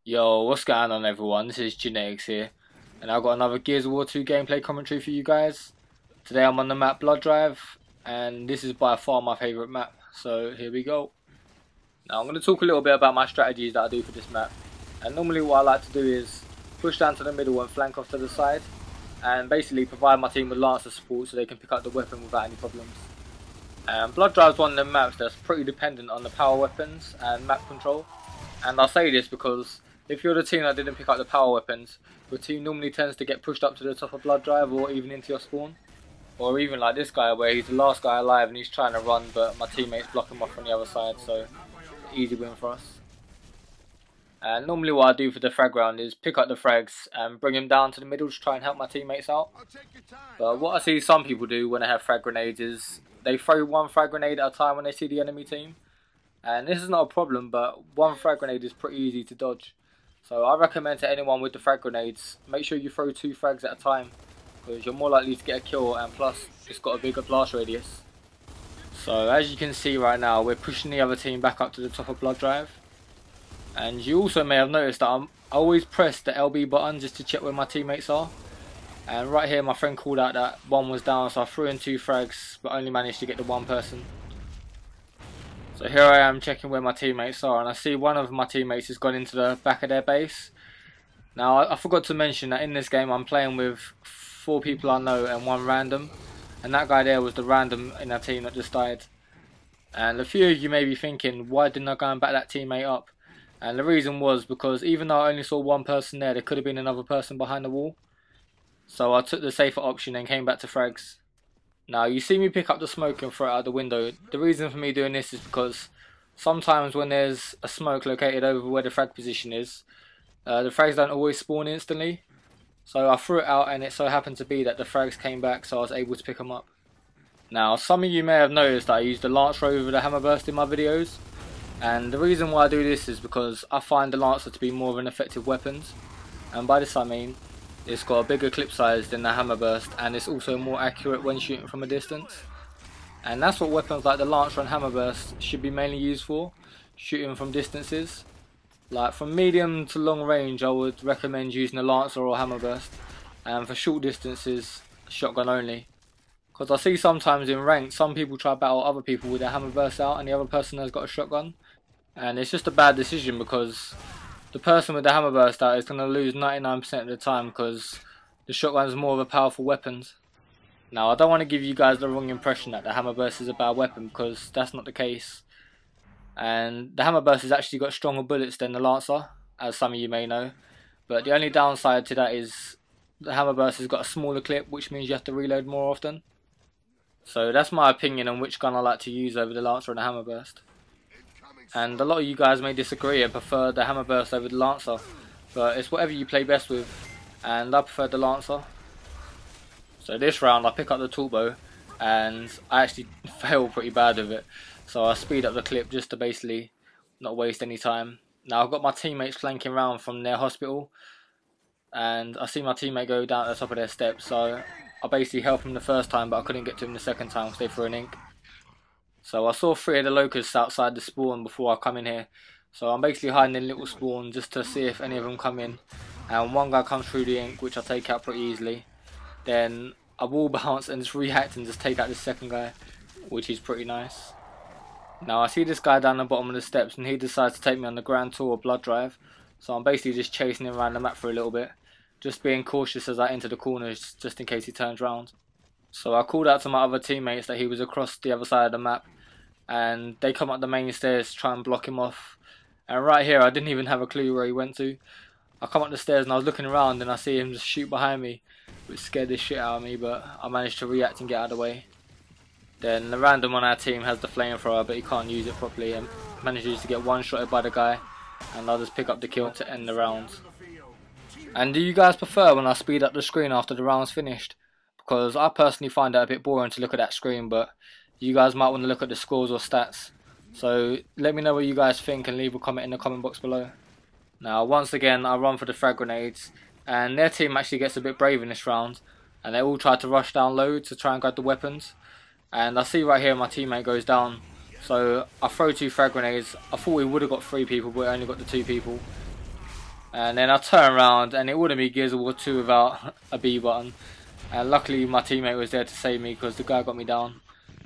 Yo, what's going on everyone? This is Genetics here, and I've got another Gears of War 2 gameplay commentary for you guys. Today I'm on the map Blood Drive, and this is by far my favourite map, so here we go. Now I'm going to talk a little bit about my strategies that I do for this map, and normally what I like to do is push down to the middle and flank off to the side, and basically provide my team with Lancer support so they can pick up the weapon without any problems. Blood Drive is one of the maps that's pretty dependent on the power weapons and map control, and I'll say this because if you're the team that didn't pick up the power weapons, your team normally tends to get pushed up to the top of Blood Drive or even into your spawn. Or even like this guy where he's the last guy alive and he's trying to run but my teammates block him off from the other side, so easy win for us. And normally what I do for the frag round is pick up the frags and bring him down to the middle to try and help my teammates out. But what I see some people do when they have frag grenades is they throw one frag grenade at a time when they see the enemy team. And this is not a problem, but one frag grenade is pretty easy to dodge. So I recommend to anyone with the frag grenades, make sure you throw 2 frags at a time, because you're more likely to get a kill, and plus it's got a bigger blast radius. So as you can see right now, we're pushing the other team back up to the top of Blood Drive. And you also may have noticed that I always press the LB button just to check where my teammates are. And right here my friend called out that one was down, so I threw in 2 frags but only managed to get the one person. So here I am checking where my teammates are, and I see one of my teammates has gone into the back of their base. Now I forgot to mention that in this game I'm playing with 4 people I know and 1 random, and that guy there was the random in our team that just died. And a few of you may be thinking, why didn't I go and back that teammate up? And the reason was because even though I only saw 1 person there could have been another person behind the wall. So I took the safer option and came back to frags. Now you see me pick up the smoke and throw it out the window. The reason for me doing this is because sometimes when there's a smoke located over where the frag position is, the frags don't always spawn instantly. So I threw it out and it so happened to be that the frags came back, so I was able to pick them up. Now some of you may have noticed that I use the Lancer over the Hammerburst in my videos. And the reason why I do this is because I find the Lancer to be more of an effective weapon. And by this I mean, it's got a bigger clip size than the Hammerburst, and it's also more accurate when shooting from a distance. And that's what weapons like the Lancer and Hammerburst should be mainly used for, shooting from distances. Like from medium to long range I would recommend using a Lancer or Hammerburst, and for short distances, shotgun only. Because I see sometimes in ranked some people try to battle other people with their Hammerburst out and the other person has got a shotgun. And it's just a bad decision because the person with the Hammerburst out is going to lose 99% of the time because the shotgun is more of a powerful weapon. Now I don't want to give you guys the wrong impression that the Hammerburst is a bad weapon, because that's not the case. And the Hammerburst has actually got stronger bullets than the Lancer, as some of you may know. But the only downside to that is the Hammerburst has got a smaller clip, which means you have to reload more often. So that's my opinion on which gun I like to use over the Lancer and the Hammerburst. And a lot of you guys may disagree and prefer the Hammerburst over the Lancer, but it's whatever you play best with, and I prefer the Lancer. So this round I pick up the Torpedo and I actually fail pretty bad with it, so I speed up the clip just to basically not waste any time. Now I've got my teammates flanking round from their hospital, and I see my teammate go down at the top of their steps, so I basically helped him the first time but I couldn't get to him the second time because they threw an ink. So I saw 3 of the locusts outside the spawn before I come in here. So I'm basically hiding in little spawn just to see if any of them come in. And one guy comes through the ink, which I take out pretty easily. Then I wall bounce and just react and just take out the second guy, which is pretty nice. Now I see this guy down the bottom of the steps and he decides to take me on the grand tour of Blood Drive. So I'm basically just chasing him around the map for a little bit, just being cautious as I enter the corners just in case he turns round. So I called out to my other teammates that he was across the other side of the map, and they come up the main stairs to try and block him off. And right here I didn't even have a clue where he went to. I come up the stairs and I was looking around and I see him just shoot behind me, which scared the shit out of me, but I managed to react and get out of the way. Then the random on our team has the flamethrower but he can't use it properly and manages to get one-shotted by the guy, and I'll just pick up the kill to end the round. And do you guys prefer when I speed up the screen after the round's finished? Because I personally find it a bit boring to look at that screen, but you guys might want to look at the scores or stats. So let me know what you guys think and leave a comment in the comment box below. Now once again I run for the frag grenades, and their team actually gets a bit brave in this round, and they all try to rush down low to try and grab the weapons. And I see right here my teammate goes down, so I throw 2 frag grenades. I thought we would have got 3 people but we only got the 2 people. And then I turn around and it wouldn't be Gears of War 2 without a B button. And luckily my teammate was there to save me because the guy got me down.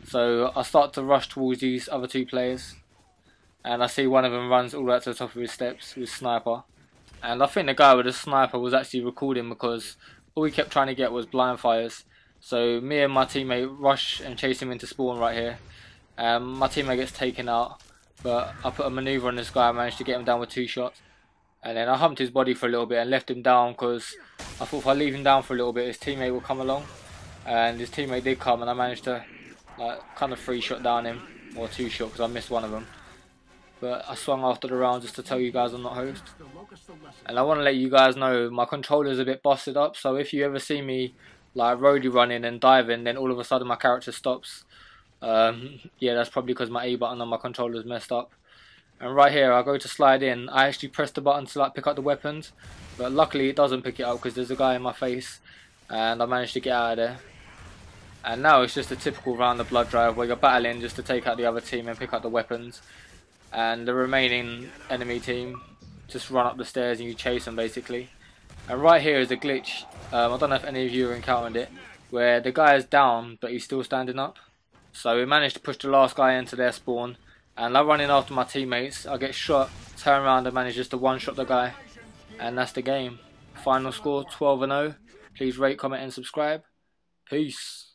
So I start to rush towards these other two players. And I see one of them runs all the way to the top of his steps with sniper. And I think the guy with the sniper was actually recording because all he kept trying to get was blind fires. So me and my teammate rush and chase him into spawn right here. My teammate gets taken out. But I put a maneuver on this guy and managed to get him down with 2 shots. And then I humped his body for a little bit and left him down because I thought if I leave him down for a little bit his teammate will come along. And his teammate did come and I managed to kind of 3-shot down him. Or 2-shot because I missed one of them. But I swung after the round just to tell you guys I'm not host. And I want to let you guys know my controller is a bit busted up. So if you ever see me like roadie running and diving, then all of a sudden my character stops. Yeah, that's probably because my A button on my controller is messed up. And right here I go to slide in. I actually press the button to like pick up the weapons, but luckily it doesn't pick it up because there's a guy in my face, and I managed to get out of there. And now it's just a typical round of blood drive where you're battling just to take out the other team and pick up the weapons, and the remaining enemy team just run up the stairs and you chase them basically. And right here is a glitch. I don't know if any of you have encountered it, where the guy is down but he's still standing up. So we managed to push the last guy into their spawn, and I run in after my teammates. I get shot, turn around and manage just to one-shot the guy, and that's the game. Final score 12-0. Please rate, comment and subscribe. Peace.